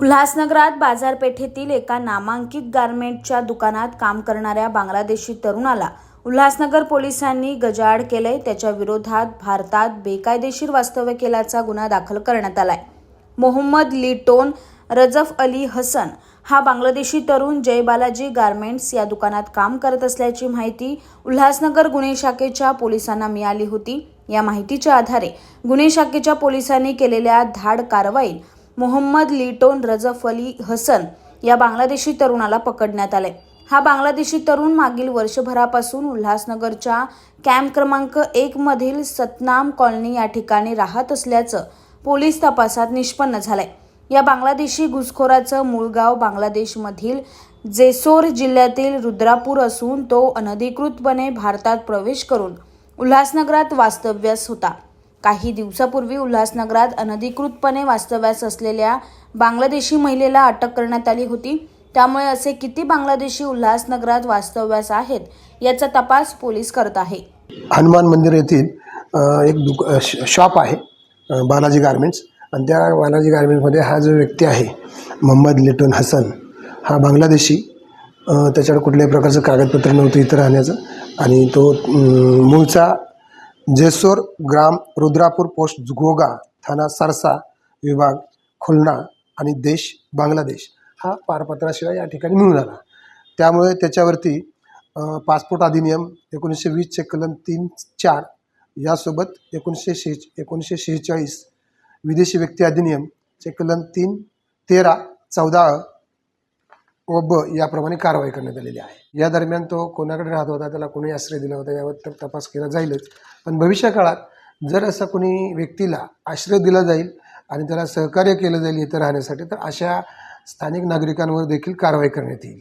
उल्हासनगरात बाजारपेठेतील एका नामांकित गारमेंटच्या दुकानात काम करणाऱ्या बांगलादेशी तरुणाला उल्हासनगर पोलिसांनी गजाआड केले। त्याच्या विरोधात भारतात बेकायदेशीर वास्तव्य केल्याचा गुन्हा दाखल करण्यात आलाय। मोहम्मद लिटोन रजफ अली हसन हा बांगलादेशी तरुण जय बालाजी गारमेंट्स या दुकानात काम करत असल्याची माहिती उल्हासनगर गुन्हे शाखेच्या पोलिसांना मिळाली होती। या माहितीच्या आधारे गुन्हे शाखेच्या पोलिसांनी केलेल्या धाड कारवाईत मोहम्मद लिटोन रजफ अली हसन या बांगलादेशी तरुणाला पकडण्यात आले। हा बांगलादेशी तरुण मागील वर्षभरापासून उल्हासनगरच्या कॅम्प क्रमांक 1 मधील सतनाम कॉलनी या ठिकाणी राहत असल्याचं पोलीस तपासात निष्पन्न झालंय। या बांगलादेशी घुसखोराचं मूळ गाव बांगलादेशमधील जेसोर जिल्ह्यातील रुद्रापूर असून तो अनधिकृतपणे भारतात प्रवेश करून उल्हासनगरात वास्तव्यास होता। काही दिवसापूर्वी उल्हासनगरात अनधिकृतपणे वास्तव्यास असलेल्या बांगलादेशी महिलेला अटक करण्यात आली होती। त्यामुळे असे किती बांगलादेशी उल्हासनगरात वास्तव्यास आहेत याचा तपास पोलीस करत आहे। हनुमान मंदिर येथील एक शॉप आहे बालाजी गारमेंट्स, आणि त्या बालाजी गारमेंट्समध्ये हा जो व्यक्ती आहे मोहम्मद लिटोन हसन हा बांगलादेशी, त्याच्याकडे कुठल्याही प्रकारचं कागदपत्र नव्हतं इथं राहण्याचं, आणि तो मूळचा जेसोर ग्राम रुद्रापूर पोस्ट घोगा थाना सरसा विभाग खुलना आणि देश बांगलादेश हा पारपत्राशिवाय या ठिकाणी मिळून आला। त्यामुळे त्याच्यावरती पासपोर्ट अधिनियम 1920 चे कलम 3(4) यासोबत 1946 विदेशी व्यक्ती अधिनियम चे कलम 3(13), 14 व ब याप्रमाणे कारवाई करण्यात आलेली आहे। या दरम्यान तो कोणाकडे राहत होता, त्याला कोणी आश्रय दिला होता यावर तर तपास केला जाईलच, पण भविष्यकाळात जर असा कोणी व्यक्तीला आश्रय दिला जाईल आणि त्याला सहकार्य केलं जाईल इथं राहण्यासाठी, तर अशा स्थानिक नागरिकांवर देखील कारवाई करण्यात येईल।